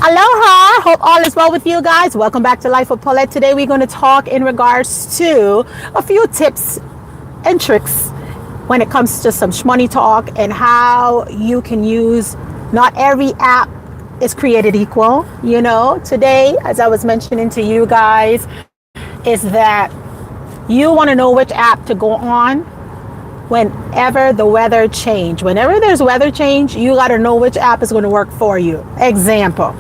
Aloha! Hope all is well with you guys. Welcome back to Life with Paulette. Today we're going to talk in regards to a few tips and tricks when it comes to some shmoney talk and how you can use. Not every app is created equal. Today, as I was mentioning to you guys, is that you want to know which app to go on whenever the weather change. Whenever there's weather change, you got to know which app is going to work for you. Example,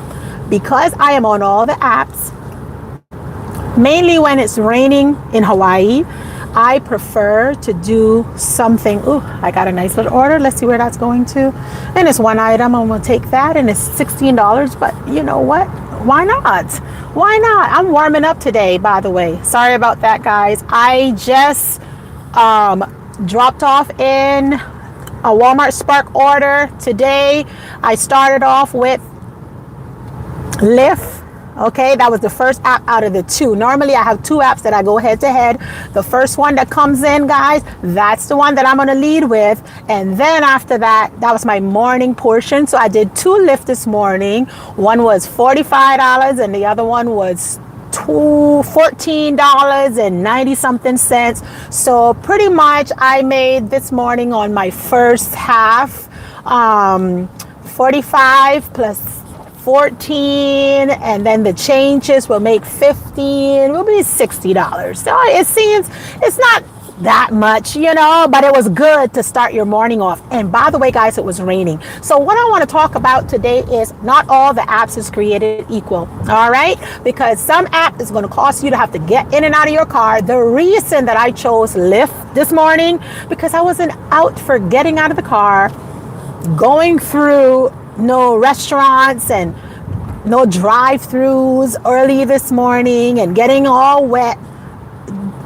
because I am on all the apps, mainly when it's raining in Hawaii, I prefer to do something. Ooh, I got a nice little order. Let's see where that's going to. And it's one item. I'm going to take that, and it's $16. But you know what? Why not? Why not? I'm warming up today, by the way. Sorry about that, guys. I just dropped off in a Walmart Spark order today. I started off with Lyft. Okay, that was the first app out of the two. Normally I have two apps that I go head to head. The first one that comes in, guys, that's the one that I'm going to lead with. And then after that, that was my morning portion. So I did two Lyft this morning. One was $45 and the other one was $14.90 something cents. So pretty much I made this morning on my first half 45 plus 14, and then the changes will make 15, will be $60. So it seems it's not that much, but it was good to start your morning off. And by the way, guys, it was raining. So what I want to talk about today is not all the apps is created equal. All right, because some app is going to cost you to have to get in and out of your car. The reason that I chose Lyft this morning, because I wasn't out for getting out of the car, going through no restaurants and no drive-throughs early this morning and getting all wet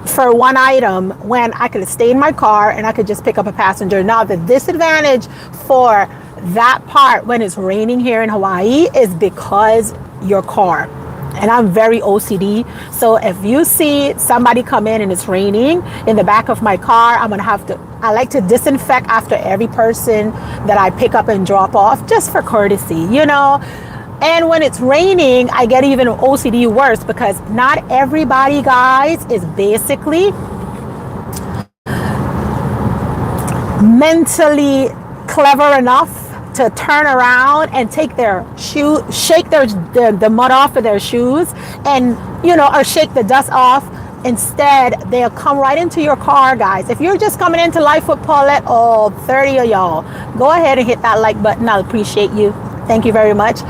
for one item when I could stay in my car and I could just pick up a passenger. Now, the disadvantage for that part when it's raining here in Hawaii is because your car. And I'm very OCD. So if you see somebody come in and it's raining in the back of my car, I like to disinfect after every person that I pick up and drop off, just for courtesy, And when it's raining, I get even OCD worse because not everybody, guys, is basically mentally clever enough to turn around and take their shoe, shake the mud off of their shoes and, or shake the dust off. Instead, they'll come right into your car, guys. If you're just coming into Life with Paulette, 30 of y'all, go ahead and hit that like button. I'll appreciate you. Thank you very much.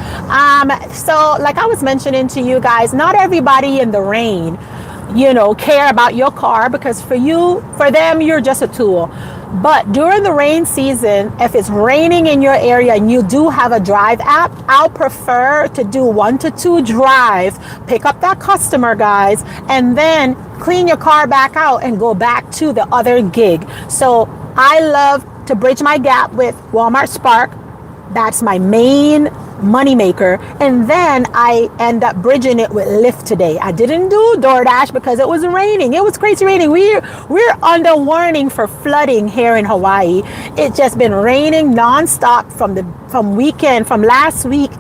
So like I was mentioning to you guys, not everybody in the rain, care about your car, because for them, you're just a tool. But during the rain season, if it's raining in your area and you do have a drive app, I'll prefer to do 1 to 2 drives, pick up that customer, guys, and then clean your car back out and go back to the other gig. So I love to bridge my gap with Walmart Spark. That's my main money maker, and then I end up bridging it with Lyft today. I didn't do DoorDash because it was raining. It was crazy raining. We're under warning for flooding here in Hawaii. It's just been raining nonstop from last week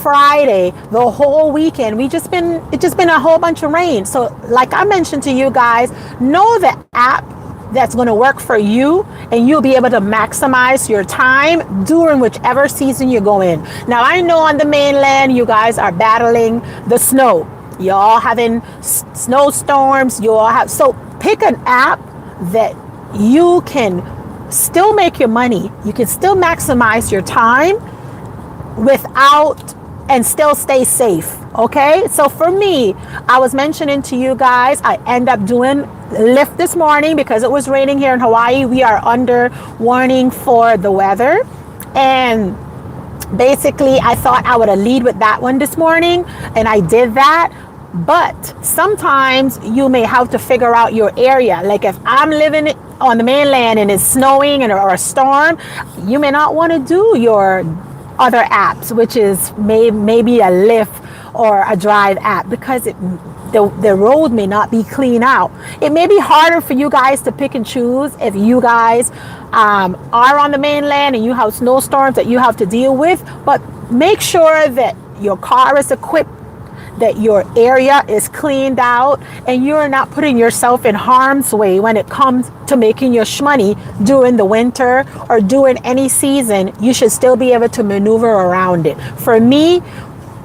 Friday, the whole weekend. It's just been a whole bunch of rain. So like I mentioned to you guys, know the app that's going to work for you, and you'll be able to maximize your time during whichever season you go in. Now, I know on the mainland, you guys are battling the snow. Y'all having snowstorms. So pick an app that you can still make your money. You can still maximize your time and still stay safe. Okay, so for me, I was mentioning to you guys, I end up doing Lyft this morning because it was raining here in Hawaii. We are under warning for the weather, and basically I thought I would lead with that one this morning, and I did that. But sometimes you may have to figure out your area. Like if I'm living on the mainland and it's snowing or a storm, you may not want to do your other apps, which is maybe a Lyft or a drive app, because the road may not be clean out. It may be harder for you guys to pick and choose if you guys are on the mainland and you have snowstorms that you have to deal with, but make sure that your car is equipped, that your area is cleaned out, and you're not putting yourself in harm's way when it comes to making your shmoney during the winter or during any season. You should still be able to maneuver around it. For me,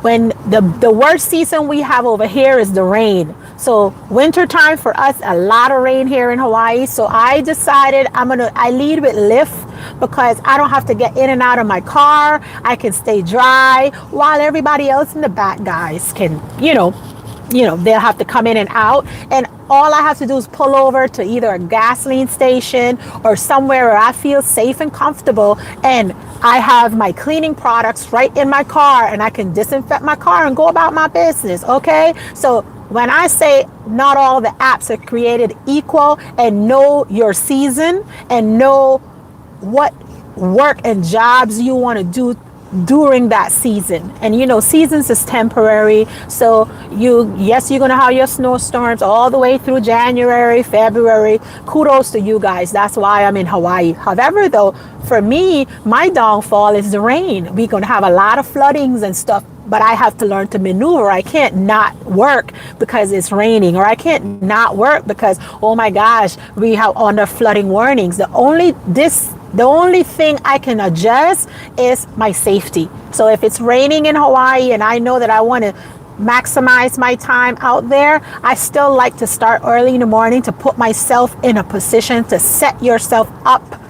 when the worst season we have over here is the rain. So winter time for us, a lot of rain here in Hawaii. So I decided I lead with Lyft, because I don't have to get in and out of my car. I can stay dry while everybody else in the back, guys, can, they'll have to come in and out. And all I have to do is pull over to either a gasoline station or somewhere where I feel safe and comfortable. And I have my cleaning products right in my car, and I can disinfect my car and go about my business. Okay. So when I say not all the apps are created equal, and know your season and know what work and jobs you want to do during that season. And seasons is temporary. So you're going to have your snowstorms all the way through January, February. Kudos to you guys. That's why I'm in Hawaii. However, though, for me, my downfall is the rain. We're going to have a lot of floodings and stuff, but I have to learn to maneuver. I can't not work because it's raining, or I can't not work because, oh my gosh, we have under flooding warnings. The only thing I can adjust is my safety. So if it's raining in Hawaii and I know that I want to maximize my time out there, I still like to start early in the morning to put myself in a position to set yourself up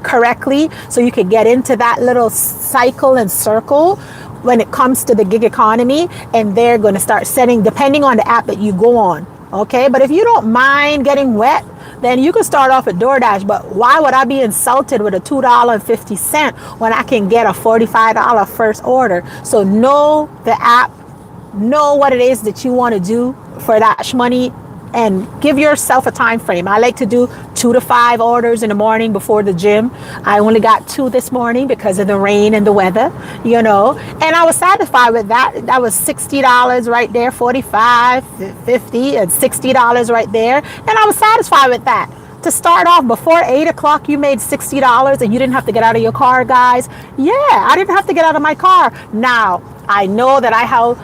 correctly so you can get into that little cycle and circle when it comes to the gig economy. And they're going to start setting, depending on the app that you go on. Okay, but if you don't mind getting wet, then you can start off with DoorDash. But why would I be insulted with a $2.50 when I can get a $45 first order? So know the app, know what it is that you want to do for that shmoney, and give yourself a time frame. I like to do 2 to 5 orders in the morning before the gym. I only got 2 this morning because of the rain and the weather, and I was satisfied with that. That was $60 right there, $45, $50, and $60 right there. And I was satisfied with that. To start off before 8 o'clock, you made $60 and you didn't have to get out of your car, guys. Yeah, I didn't have to get out of my car. Now, I know that I have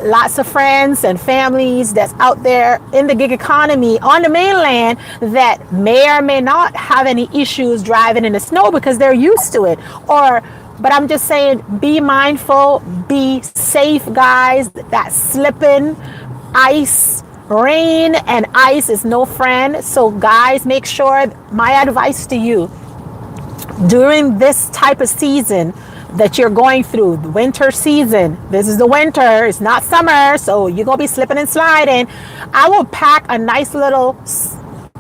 lots of friends and families that's out there in the gig economy on the mainland that may or may not have any issues driving in the snow because they're used to it. But I'm just saying, be mindful, be safe, guys. That slipping, ice, rain and ice is no friend. So guys, make sure, my advice to you, during this type of season that you're going through, the winter season, this is the winter, it's not summer, so you're gonna be slipping and sliding. I will pack a nice little,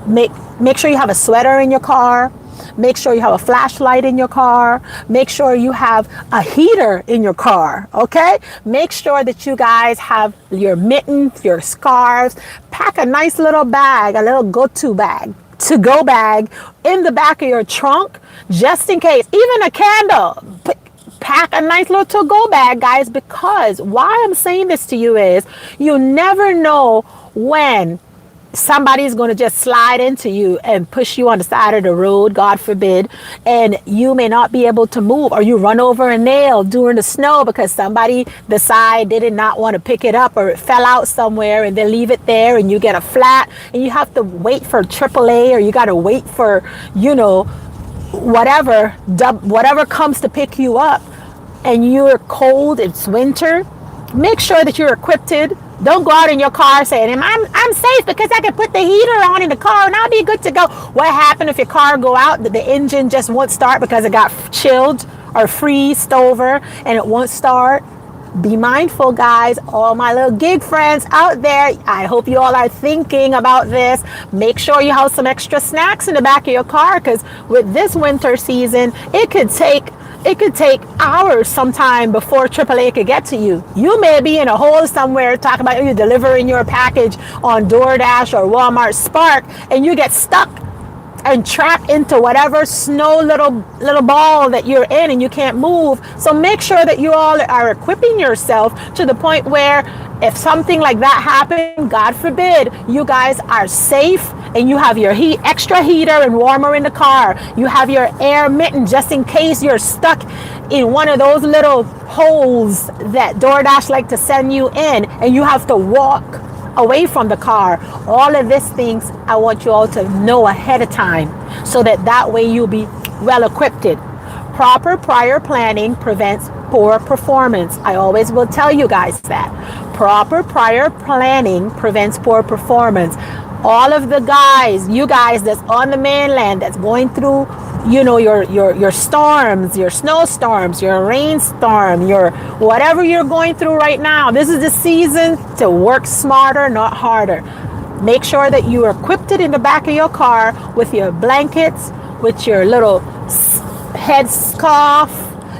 make sure you have a sweater in your car. Make sure you have a flashlight in your car. Make sure you have a heater in your car, okay? Make sure that you guys have your mittens, your scarves. Pack a nice little bag, a little to-go bag in the back of your trunk, just in case. Even a candle. Pack a nice little to-go bag, guys, because why I'm saying this to you is you never know when somebody's going to just slide into you and push you on the side of the road, God forbid, and you may not be able to move, or you run over a nail during the snow because somebody decided they did not want to pick it up, or it fell out somewhere and they leave it there and you get a flat and you have to wait for AAA, or you got to wait for, whatever comes to pick you up, and you're cold, it's winter. Make sure that you're equipped. Don't go out in your car saying, I'm safe because I can put the heater on in the car and I'll be good to go. What happened if your car go out, the engine just won't start because it got chilled or freezed over and it won't start? Be mindful, guys. All my little gig friends out there, I hope you all are thinking about this. Make sure you have some extra snacks in the back of your car, because with this winter season, it could take hours sometime before AAA could get to you. You may be in a hole somewhere talking about you delivering your package on DoorDash or Walmart Spark, and you get stuck and trapped into whatever snow little ball that you're in and you can't move. So make sure that you all are equipping yourself to the point where if something like that happened, God forbid, you guys are safe and you have your extra heater and warmer in the car. You have your air mitten just in case you're stuck in one of those little holes that DoorDash like to send you in and you have to walk away from the car. All of these things I want you all to know ahead of time so that way you'll be well equipped. Proper prior planning prevents poor performance. I always will tell you guys that. Proper prior planning prevents poor performance. All of the guys, you guys that's on the mainland that's going through, your storms, your snowstorms, your rainstorm, your whatever you're going through right now, this is the season to work smarter, not harder. Make sure that you are equipped in the back of your car with your blankets, with your little head scarf,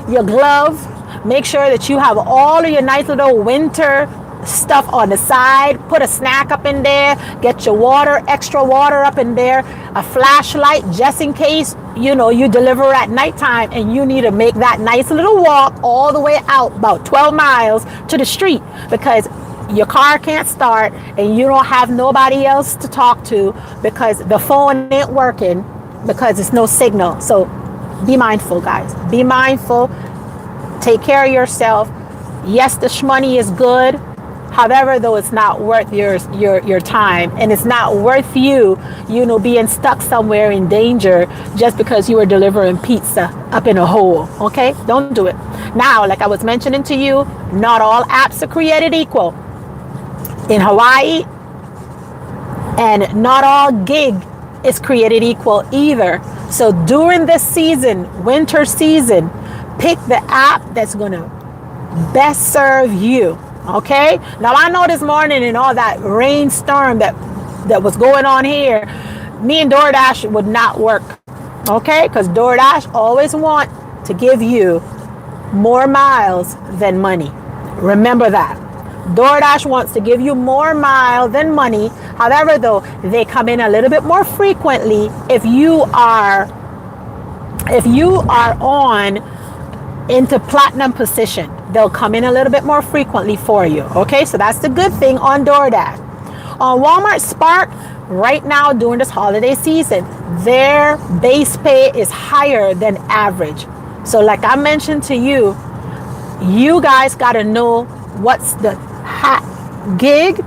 your glove. Make sure that you have all of your nice little winter stuff on the side. Put a snack up in there. Get your water, extra water up in there. A flashlight just in case, you deliver at nighttime and you need to make that nice little walk all the way out about 12 miles to the street because your car can't start and you don't have nobody else to talk to because the phone ain't working because it's no signal. So be mindful, guys. Be mindful. Take care of yourself. Yes, the SHMONEY is good. However, though, it's not worth your time, and it's not worth you being stuck somewhere in danger just because you were delivering pizza up in a hole. Okay, don't do it. Now, like I was mentioning to you, not all apps are created equal. In Hawaii, and not all gig is created equal either. So during this season, winter season, pick the app that's going to best serve you. Okay, now I know this morning and all that rainstorm that was going on here, me and DoorDash would not work. Okay, because DoorDash always want to give you more miles than money. Remember that. DoorDash wants to give you more miles than money. However, though, they come in a little bit more frequently if you are on into platinum position. They'll come in a little bit more frequently for you. Okay, so that's the good thing on DoorDash. On Walmart Spark, right now during this holiday season, their base pay is higher than average. So like I mentioned to you, you guys got to know what's the hot gig,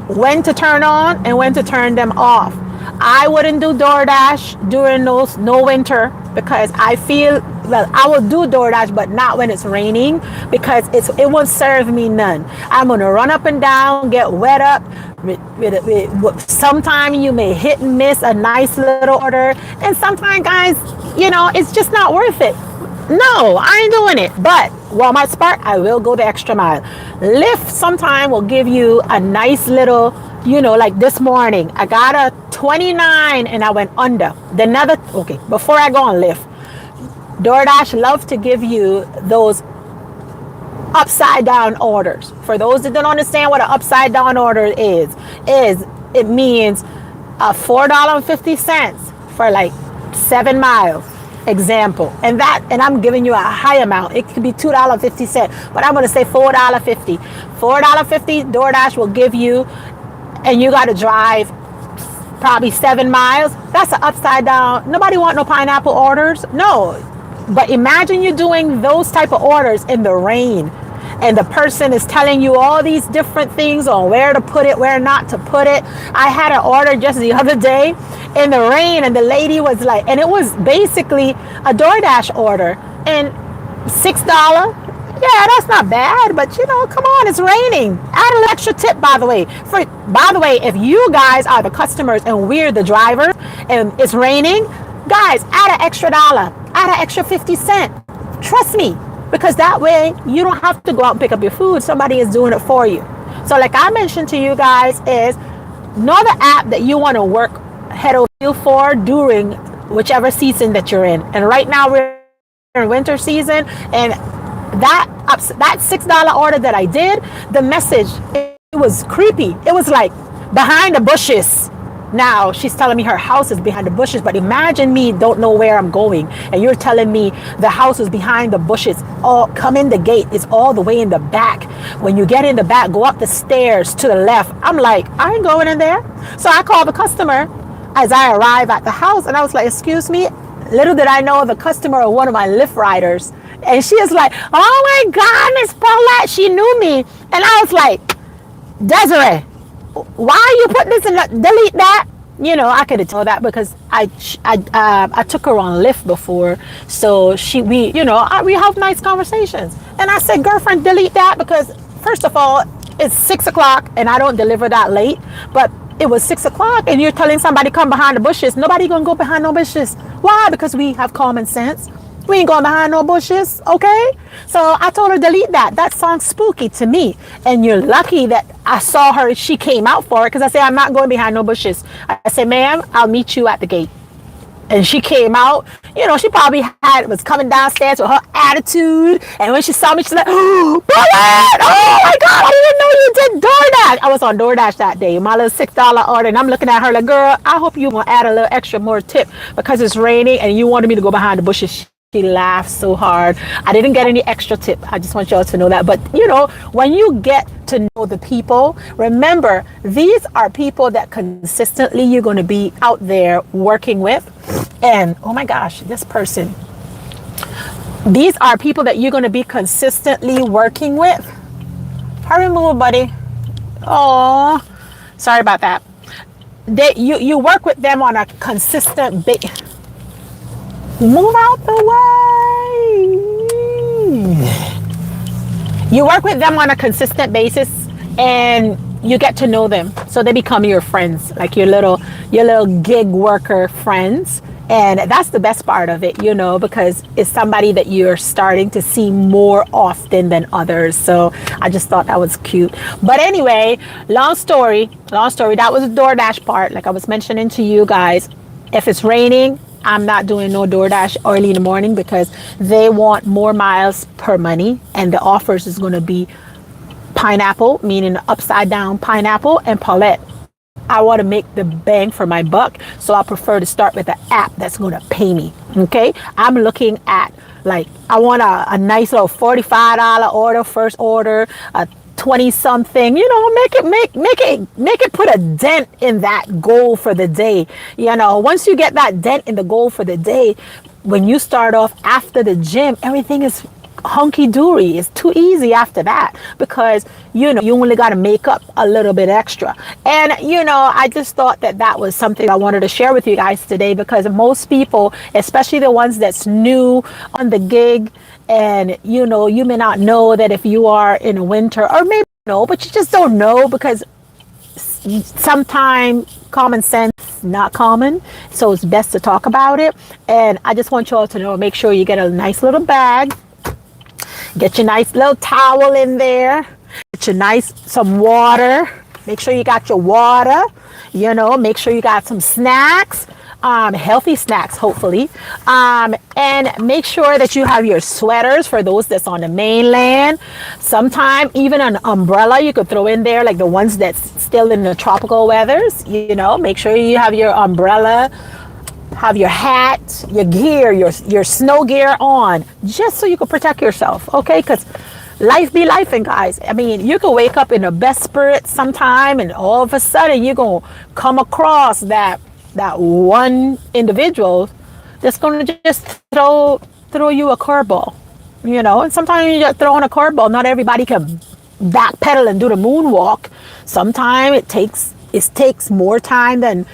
when to turn on and when to turn them off. I wouldn't do DoorDash during no winter because I feel, well, I will do DoorDash, but not when it's raining because it won't serve me none. I'm going to run up and down, get wet up. Sometimes you may hit and miss a nice little order. And sometimes, guys, it's just not worth it. No, I ain't doing it. But Walmart Spark, I will go the extra mile. Lyft sometime will give you a nice little, like this morning, I got a 29 and I went under. Before I go on Lyft, DoorDash love to give you those upside down orders. For those that don't understand what an upside down order is it means a $4.50 for like 7 miles. Example, and I'm giving you a high amount. It could be $2.50, but I'm going to say $4.50. $4.50 DoorDash will give you, and you got to drive probably 7 miles. That's an upside down. Nobody want no pineapple orders. No, but imagine you doing those type of orders in the rain, and the person is telling you all these different things on where to put it, where not to put it. I had an order just the other day in the rain, and the lady was like, and it was basically a DoorDash order, and $6. Yeah, that's not bad, but come on, it's raining. Add an extra tip, by the way. By the way, if you guys are the customers and we're the drivers and it's raining, guys, add an extra $1, add an extra 50 cents. Trust me, because that way you don't have to go out and pick up your food. Somebody is doing it for you. So like I mentioned to you guys is know the app that you want to work head over heels for during whichever season that you're in. And right now we're in winter season, and that $6 order that I did, the message, it was creepy. It was like behind the bushes. Now she's telling me her house is behind the bushes, but imagine me don't know where I'm going, and you're telling me the house is behind the bushes. Oh, come in the gate. It's all the way in the back. When you get in the back, go up the stairs to the left. I'm like, I ain't going in there. So I called the customer as I arrive at the house, and I was like, excuse me. Little did I know the customer or one of my Lyft riders. And she is like, oh my God, Miss Paulette, she knew me. And I was like, Desiree, why are you putting this in delete that? You know, I could have told that because I took her on Lyft before. So we have nice conversations. And I said, girlfriend, delete that because first of all, it's 6 o'clock and I don't deliver that late. But it was 6 o'clock and you're telling somebody come behind the bushes. Nobody gonna go behind no bushes. Why? Because we have common sense. We ain't going behind no bushes, okay? So I told her, delete that. That sounds spooky to me. And you're lucky that I saw her, she came out for it, because I said, I'm not going behind no bushes. I said, ma'am, I'll meet you at the gate. And she came out, you know, she probably was coming downstairs with her attitude. And when she saw me, she's like, oh, Paulette, oh my God, I didn't know you did DoorDash. I was on DoorDash that day, my little $6 order. And I'm looking at her like, girl, I hope you want to add a little extra more tip because it's raining and you wanted me to go behind the bushes. She laughed so hard. I didn't get any extra tip. I just want y'all to know that. But you know, when you get to know the people, remember, these are people that consistently you're going to be out there working with. And oh my gosh, this person. These are people that you're going to be consistently working with. Hurry, move, buddy. Oh, sorry about that. You work with them on a consistent basis. Move out the way. You work with them on a consistent basis and you get to know them. So they become your friends, like your little gig worker friends. And that's the best part of it, you know, because it's somebody that you're starting to see more often than others. So I just thought that was cute. But anyway, long story. That was the DoorDash part. Like I was mentioning to you guys, if it's raining, I'm not doing no DoorDash early in the morning because they want more miles per money. And the offers is going to be pineapple, meaning upside down pineapple, and Paulette. I want to make the bang for my buck. So I prefer to start with an app that's going to pay me. Okay. I'm looking at like, I want a nice little $45 order, first order, a 20 something, you know, make it put a dent in that goal for the day. You know, once you get that dent in the goal for the day, when you start off after the gym, everything is hunky-dory. It's too easy after that because, you know, you only got to make up a little bit extra. And, you know, I just thought that was something I wanted to share with you guys today because most people, especially the ones that's new on the gig, and, you know, you may not know that if you are in a winter or maybe no, but you just don't know because sometimes common sense not common. So it's best to talk about it. And I just want you all to know, make sure you get a nice little bag. Get your nice little towel in there. Get your some water. Make sure you got your water. You know, make sure you got some snacks. Healthy snacks, hopefully. And make sure that you have your sweaters for those that's on the mainland. Sometime even an umbrella you could throw in there, like the ones that's still in the tropical weathers. You know, make sure you have your umbrella, have your hat, your gear, your snow gear on, just so you can protect yourself, okay? Because life be lifing, guys. I mean, you can wake up in the best spirit sometime, and all of a sudden you're gonna come across that one individual that's going to just throw you a curveball, you know. And sometimes you just throw in a curveball. Not everybody can backpedal and do the moonwalk. Sometimes it takes more time than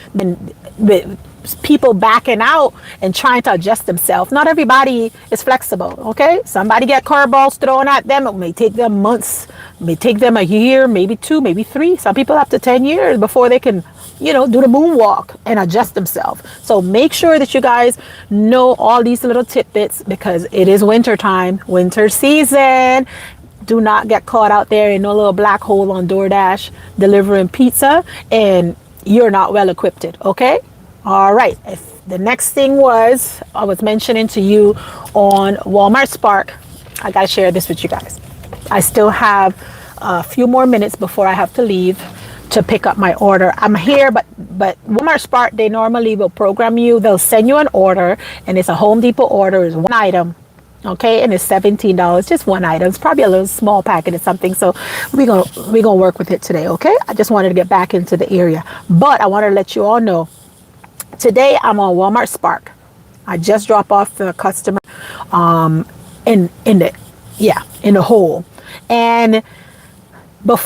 people backing out and trying to adjust themselves. Not everybody is flexible, okay? Somebody get curveballs thrown at them. It may take them months, it may take them a year, maybe 2, maybe 3. Some people up to 10 years before they can, you know, do the moonwalk and adjust themselves. So make sure that you guys know all these little tidbits because it is winter time, winter season. Do not get caught out there in no little black hole on DoorDash delivering pizza and you're not well equipped, okay? All right. The next thing was, I was mentioning to you on Walmart Spark. I got to share this with you guys. I still have a few more minutes before I have to leave to pick up my order. I'm here, but but Walmart Spark, they normally will program you. They'll send you an order, and it's a Home Depot order. It's one item. Okay, and it's $17, just one item. It's probably a little small packet or something. So we're gonna work with it today. Okay, I just wanted to get back into the area, but I want to let you all know today I'm on Walmart Spark. I just dropped off the customer in the hole. And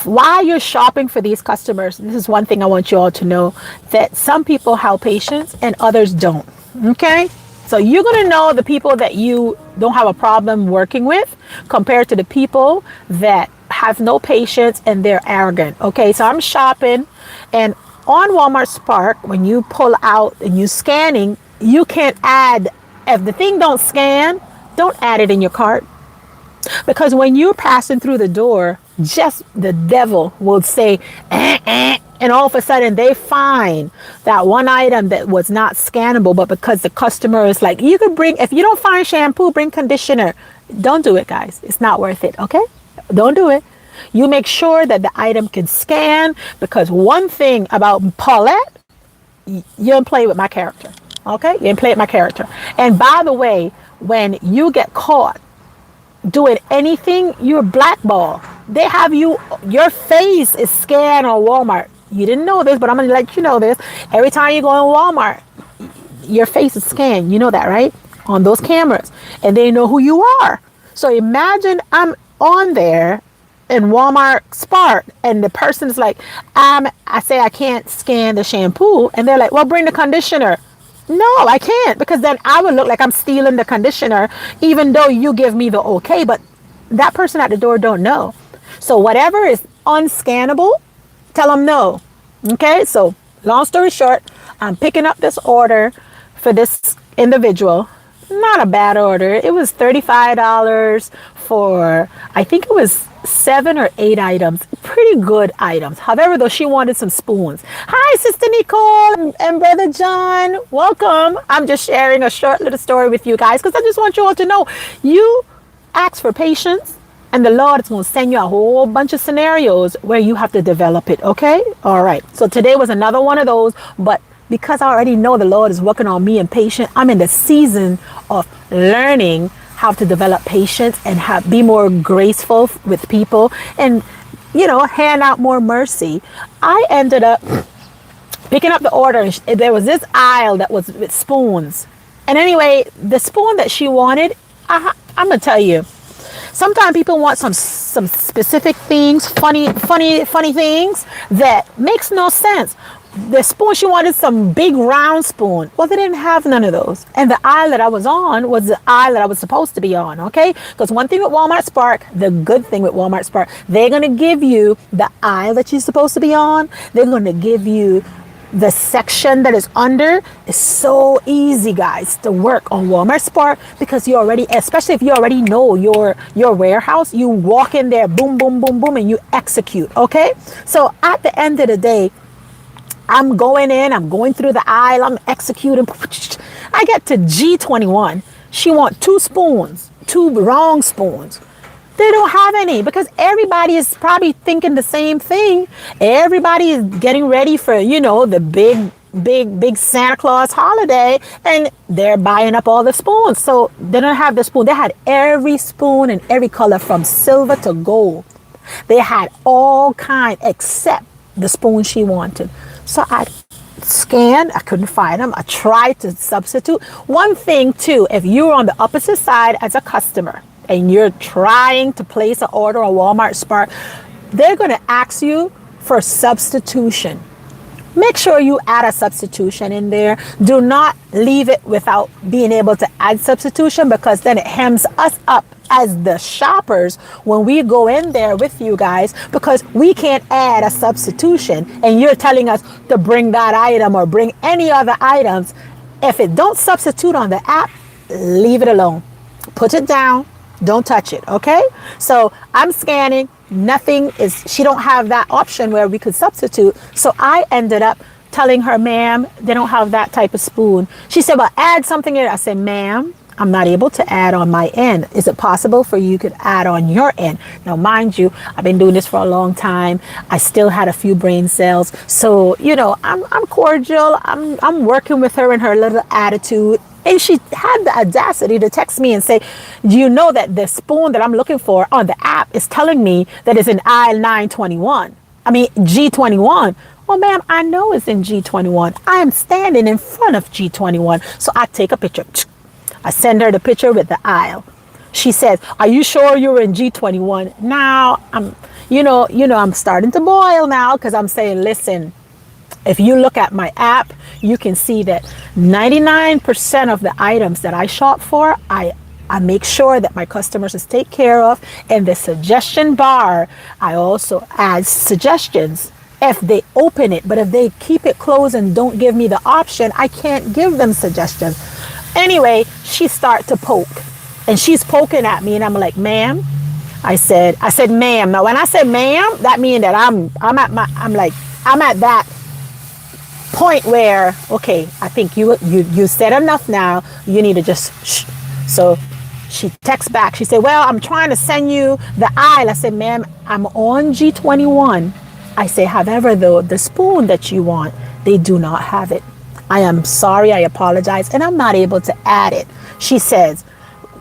while you're shopping for these customers, this is one thing I want you all to know, that some people have patience and others don't. Okay, so you're going to know the people that you don't have a problem working with compared to the people that have no patience and they're arrogant. Okay, so I'm shopping, and on Walmart Spark, when you pull out and you're scanning, you can't add, if the thing don't scan, don't add it in your cart. Because when you're passing through the door, just the devil will say, and all of a sudden they find that one item that was not scannable, but because the customer is like, you could bring, if you don't find shampoo, bring conditioner. Don't do it, guys. It's not worth it. Okay, don't do it. You make sure that the item can scan, because one thing about Paulette, you don't play with my character. Okay, you didn't play with my character. And by the way, when you get caught doing anything, you're blackballed. They have your face is scanned on Walmart. You didn't know this, but I'm going to let you know this. Every time you go on Walmart, your face is scanned. You know that, right? On those cameras. And they know who you are. So imagine I'm on there in Walmart Spark, and the person is like, I say I can't scan the shampoo. And they're like, well, bring the conditioner. No, I can't, because then I would look like I'm stealing the conditioner, even though you give me the okay, but that person at the door don't know. So whatever is unscannable, tell them no. Okay, so long story short, I'm picking up this order for this individual. Not a bad order. It was $35 for, I think it was 7 or 8 items. Pretty good items. However, though, she wanted some spoons. Hi, Sister Nicole and Brother John. Welcome. I'm just sharing a short little story with you guys, because I just want you all to know, you ask for patience, and the Lord is going to send you a whole bunch of scenarios where you have to develop it. Okay? All right. So today was another one of those, but because I already know the Lord is working on me and patient, I'm in the season of learning how to develop patience and be more graceful with people, and, hand out more mercy. I ended up picking up the order, and there was this aisle that was with spoons. And anyway, the spoon that she wanted, I'm going to tell you, sometimes people want some specific things, funny things that makes no sense. The spoon, she wanted some big round spoon. Well, they didn't have none of those. And the aisle that I was on was the aisle that I was supposed to be on, okay? Because one thing with Walmart Spark, the good thing with Walmart Spark, they're going to give you the aisle that you're supposed to be on. They're going to give you the section that is under. It's so easy, guys, to work on Walmart Spark, because you already, especially if you already know your warehouse, you walk in there, boom, boom, boom, boom, and you execute, okay? So at the end of the day, I'm going through the aisle, I'm executing. I get to G21. She want 2 spoons, 2 wrong spoons. They don't have any, because everybody is probably thinking the same thing. Everybody is getting ready for, the big Santa Claus holiday, and they're buying up all the spoons. So they don't have the spoon. They had every spoon in every color from silver to gold. They had all kind except the spoon she wanted. So I scanned, I couldn't find them. I tried to substitute. One thing too, if you're on the opposite side as a customer and you're trying to place an order on Walmart Spark, they're going to ask you for substitution. Make sure you add a substitution in there. Do not leave it without being able to add substitution, because then it hems us up as the shoppers when we go in there with you guys, because we can't add a substitution and you're telling us to bring that item or bring any other items. If it don't substitute on the app, leave it alone. Put it down. Don't touch it. Okay? So I'm scanning. Nothing is, she don't have that option where we could substitute. So I ended up telling her, ma'am, they don't have that type of spoon. She said, well, add something in it. I said, ma'am, I'm not able to add on my end. Is it possible for you could add on your end? Now, mind you, I've been doing this for a long time. I still had a few brain cells. So, I'm cordial. I'm working with her and her little attitude. And she had the audacity to text me and say, do you know that the spoon that I'm looking for on the app is telling me that it's in aisle 921? I mean, G21. Well, ma'am, I know it's in G21. I am standing in front of G21. So I take a picture. I send her the picture with the aisle. She says, are you sure you're in G21? Now, I'm starting to boil now because I'm saying, listen, if you look at my app, you can see that 99% of the items that I shop for, I make sure that my customers is taken care of. And the suggestion bar, I also add suggestions if they open it. But if they keep it closed and don't give me the option, I can't give them suggestions. Anyway, she start to poke, and she's poking at me, and I'm like, ma'am, I said, ma'am. Now, when I said ma'am, that means that I'm at that point where, okay, I think you said enough now. You need to just shh. So she texts back. She said, well, I'm trying to send you the aisle. I said, ma'am, I'm on G21. I say, however, though, the spoon that you want, they do not have it. I am sorry, I apologize, and I'm not able to add it. She says,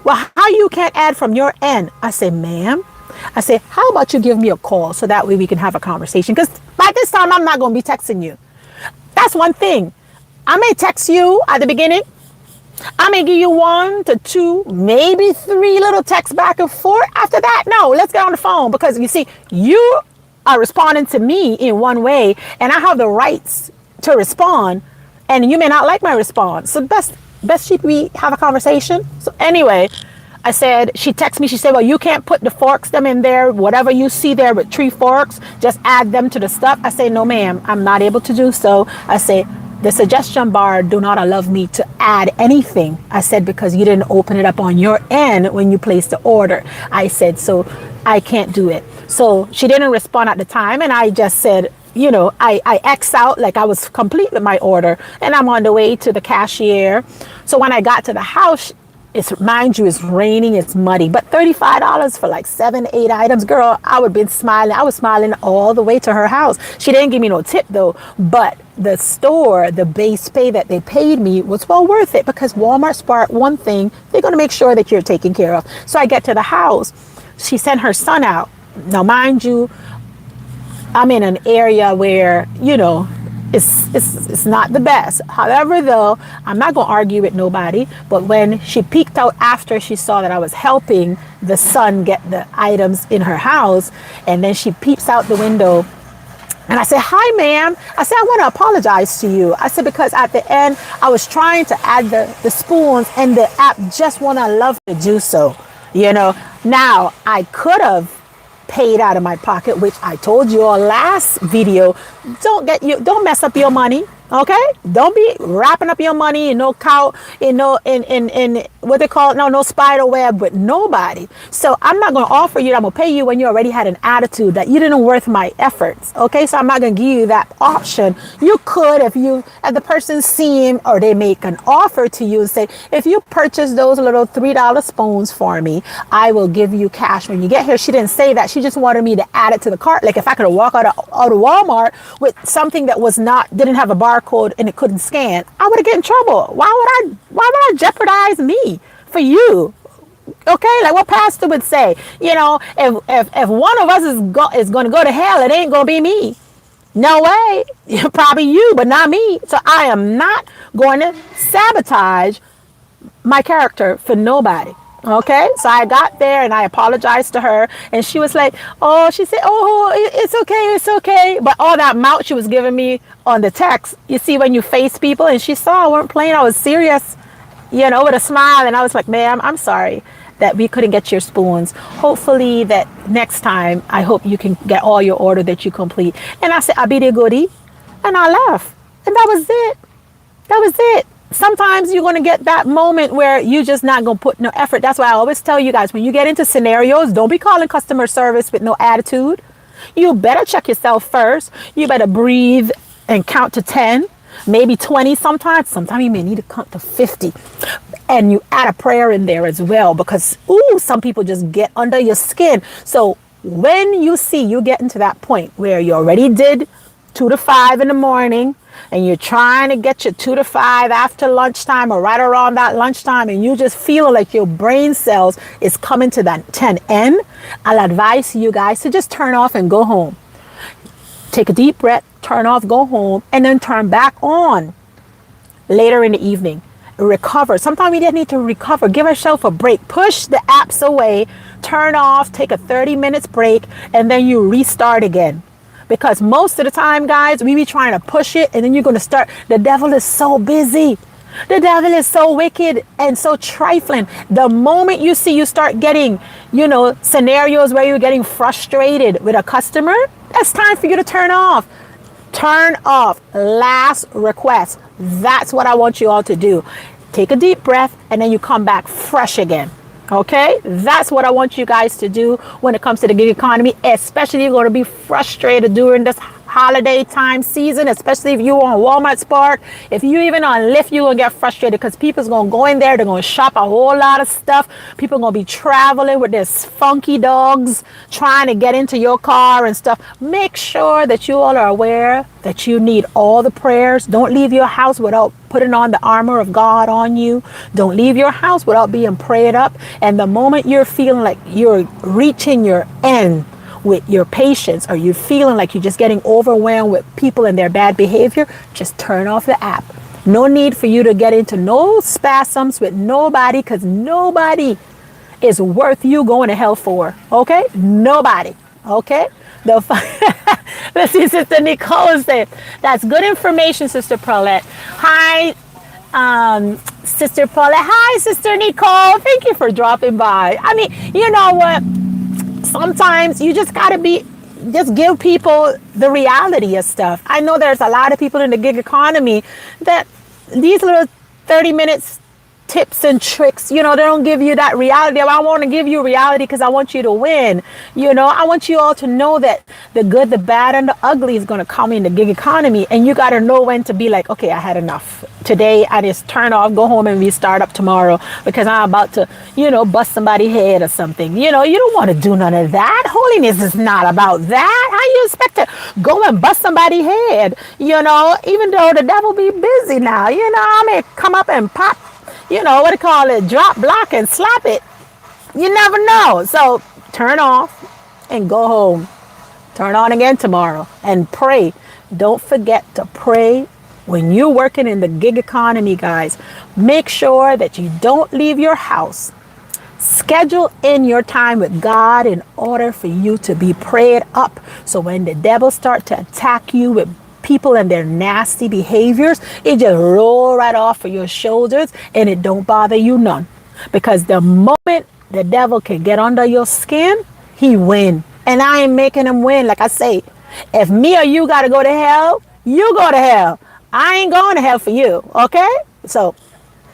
well, how you can't add from your end? I say, ma'am, how about you give me a call so that way we can have a conversation? Because by this time, I'm not going to be texting you. That's one thing. I may text you at the beginning. I may give you 1 to 2, maybe 3 little texts back and forth. After that, no, let's get on the phone, because you see, you are responding to me in one way, and I have the rights to respond. And you may not like my response. So best should we have a conversation? So anyway, she texted me. She said, well, you can't put the forks them in there. Whatever you see there with 3 forks, just add them to the stuff. I say, no, ma'am, I'm not able to do so. I say, the suggestion bar do not allow me to add anything. I said, because you didn't open it up on your end when you placed the order. I said, so I can't do it. So she didn't respond at the time. And I just said, I X out like I was complete with my order, and I'm on the way to the cashier. So when I got to the house, mind you, it's raining, it's muddy, but $35 for like 7, 8 items, girl, I would have been smiling. I was smiling all the way to her house. She didn't give me no tip though, but the store, the base pay that they paid me was well worth it, because Walmart Spark, one thing, they're going to make sure that you're taken care of. So I get to the house. She sent her son out. Now, mind you, I'm in an area where, it's not the best. However, though, I'm not going to argue with nobody. But when she peeked out after she saw that I was helping the son get the items in her house, and then she peeps out the window, and I said, hi, ma'am. I said, I want to apologize to you. I said, because at the end, I was trying to add the spoons, and the app just won't allow me to do so. Now I could have paid out of my pocket, which I told you all last video. Don't mess up your money. Okay, don't be wrapping up your money in no what they call it, no spider web with nobody. So I'm not going to offer you, I'm going to pay you when you already had an attitude that you didn't worth my efforts. Okay, so I'm not going to give you that option. You could, if the person seem, or they make an offer to you and say, if you purchase those little $3 spoons for me, I will give you cash when you get here. She didn't say that. She just wanted me to add it to the cart. Like if I could walk out of Walmart with something that didn't have a barcode and it couldn't scan, I would get in trouble. Why would I jeopardize me for you? Okay, like what pastor would say, if one of us is going to go to hell, it ain't going to be me. No way. Probably you, but not me. So I am not going to sabotage my character for nobody. Okay, so I got there and I apologized to her, and she was like, she said, it's okay. But all that mouth she was giving me on the text, you see, when you face people, and she saw I weren't playing, I was serious, with a smile. And I was like, ma'am, I'm sorry that we couldn't get your spoons. Hopefully that next time, I hope you can get all your order that you complete. And I said, I be the goodie. And I left. And that was it. Sometimes you're going to get that moment where you just not going to put no effort. That's why I always tell you guys, when you get into scenarios, don't be calling customer service with no attitude. You better check yourself first. You better breathe and count to 10. maybe 20 sometimes. Sometimes you may need to come to 50. And you add a prayer in there as well, because, ooh, some people just get under your skin. So when you see you getting to that point where you already did 2 to 5 in the morning, and you're trying to get your 2 to 5 after lunchtime or right around that lunchtime, and you just feel like your brain cells is coming to that 10 end, I'll advise you guys to just turn off and go home. Take a deep breath, turn off, go home, and then turn back on later in the evening. Recover. Sometimes you just need to recover. Give yourself a break. Push the apps away, turn off, take a 30 minutes break, and then you restart again. Because most of the time, guys, we be trying to push it, and then you're going to start. The devil is so busy. The devil is so wicked and so trifling. The moment you see you start getting, scenarios where you're getting frustrated with a customer, that's time for you to turn off. Turn off. Last request. That's what I want you all to do. Take a deep breath, and then you come back fresh again. Okay, that's what I want you guys to do when it comes to the gig economy, especially if you're going to be frustrated during this holiday time season, especially if you're on Walmart Spark. If you even on Lyft, you're going to get frustrated because people's going to go in there. They're going to shop a whole lot of stuff. People are going to be traveling with their funky dogs trying to get into your car and stuff. Make sure that you all are aware that you need all the prayers. Don't leave your house without putting on the armor of God on you. Don't leave your house without being prayed up. And the moment you're feeling like you're reaching your end with your patience, or you're feeling like you're just getting overwhelmed with people and their bad behavior, just turn off the app. No need for you to get into no spasms with nobody, because nobody is worth you going to hell for. Okay? Nobody. Okay? Let's see, Sister Nicole said, that's good information, Sister Paulette. Hi, Sister Paulette. Hi, Sister Nicole. Thank you for dropping by. I mean, you know what? Sometimes you just got to just give people the reality of stuff. I know there's a lot of people in the gig economy that these little 30 minutes tips and tricks, they don't give you that reality. I want to give you reality because I want you to win. I want you all to know that the good, the bad, and the ugly is going to come in the gig economy. And you got to know when to be like, okay, I had enough. Today, I just turn off, go home, and restart up tomorrow because I'm about to, bust somebody's head or something. You don't want to do none of that. Holiness is not about that. How you expect to go and bust somebody's head? Even though the devil be busy now, I may come up and pop, drop, block, and slap it. You never know. So turn off and go home. Turn on again tomorrow and pray. Don't forget to pray when you're working in the gig economy, guys. Make sure that you don't leave your house. Schedule in your time with God in order for you to be prayed up. So when the devil start to attack you with people and their nasty behaviors, it just roll right off of your shoulders and it don't bother you none. Because the moment the devil can get under your skin, he win. And I ain't making him win. Like I say, if me or you got to go to hell, you go to hell. I ain't going to hell for you. Okay? So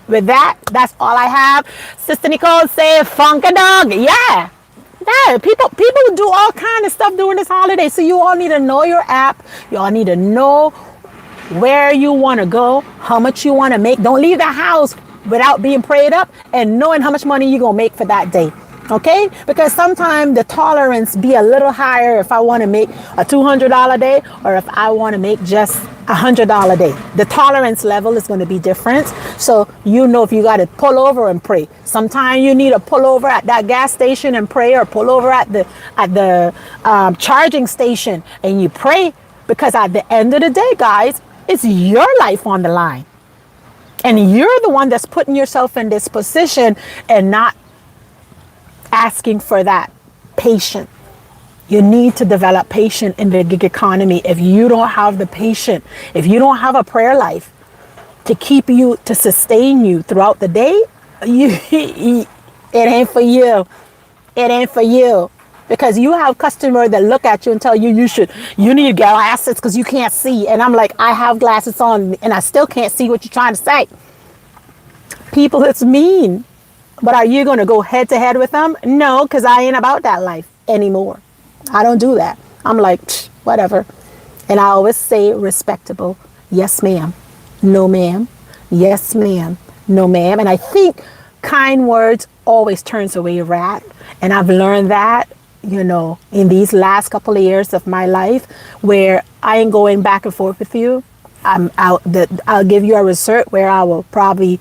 with that, that's all I have. Sister Nicole say funk a dog. Yeah. Yeah, people do all kind of stuff during this holiday. So you all need to know your app. You all need to know where you want to go, how much you want to make. Don't leave the house without being prayed up and knowing how much money you're going to make for that day. Okay? Because sometimes the tolerance be a little higher if I want to make a $200 day or if I want to make just $100 day. The tolerance level is going to be different. So if you got to pull over and pray. Sometimes you need to pull over at that gas station and pray, or pull over at the charging station and you pray, because at the end of the day, guys, it's your life on the line. And you're the one that's putting yourself in this position and not asking for that patience. You need to develop patience in the gig economy. If you don't have the patience, if you don't have a prayer life to sustain you throughout the day, it ain't for you. It ain't for you. Because you have customers that look at you and tell you you need glasses because you can't see. And I'm like, I have glasses on and I still can't see what you're trying to say. People, it's mean. But are you going to go head to head with them? No, because I ain't about that life anymore. I don't do that. I'm like, whatever. And I always say respectable. Yes, ma'am. No, ma'am. Yes, ma'am. No, ma'am. And I think kind words always turns away wrath. And I've learned that, in these last couple of years of my life, where I ain't going back and forth with you. I'll give you a result where I will probably,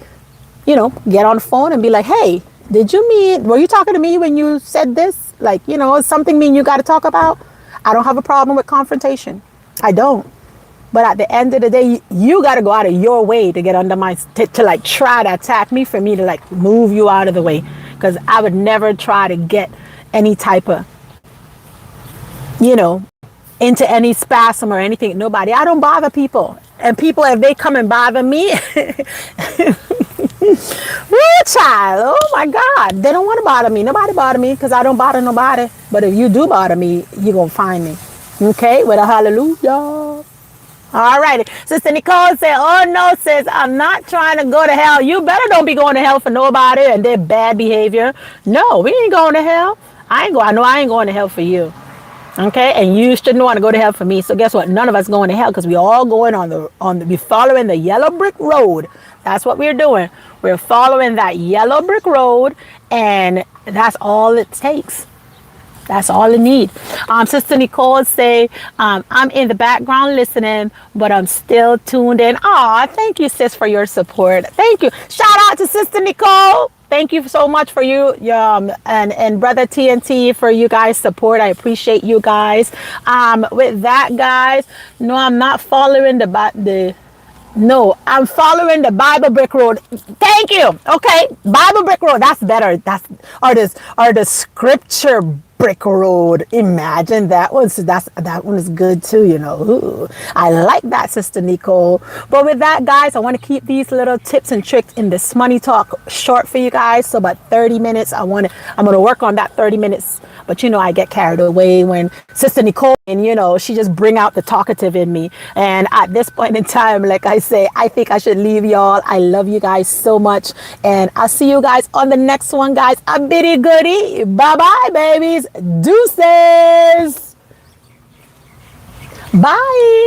get on the phone and be like, hey, were you talking to me when you said this? Like, something mean you got to talk about? I don't have a problem with confrontation. I don't. But at the end of the day, you got to go out of your way to get under to like try to attack me, for me to like move you out of the way. Because I would never try to get any type of, into any spasm or anything. Nobody. I don't bother people. And people, if they come and bother me, real child, oh my God, they don't want to bother me. Nobody bother me because I don't bother nobody. But if you do bother me, you're going to find me. Okay? With a hallelujah. All righty. Sister Nicole said, oh no, sis, I'm not trying to go to hell. You better don't be going to hell for nobody and their bad behavior. No, we ain't going to hell. I know I ain't going to hell for you. Okay, and you shouldn't want to go to hell for me. So guess what? None of us going to hell because we all going we're following the yellow brick road. That's what we're doing. We're following that yellow brick road, and that's all it takes. That's all it need. Sister Nicole say, I'm in the background listening, but I'm still tuned in. Aw, thank you, sis, for your support. Thank you. Shout out to Sister Nicole. Thank you so much for you, and Brother TNT for you guys' support. I appreciate you guys. With that, guys, no, I'm not following no, I'm following the Bible brick road. Thank you. Okay, Bible brick road. That's better. Or the scripture brick road. Imagine that one. So that one is good too. Ooh, I like that, Sister Nicole. But with that, guys, I want to keep these little tips and tricks in this money talk short for you guys. So about 30 minutes. I'm gonna work on that 30 minutes. But I get carried away when Sister Nicole, and she just bring out the talkative in me. And at this point in time, like I say, I think I should leave y'all. I love you guys so much. And I'll see you guys on the next one, guys. A bitty goodie. Bye-bye, babies. Deuces. Bye.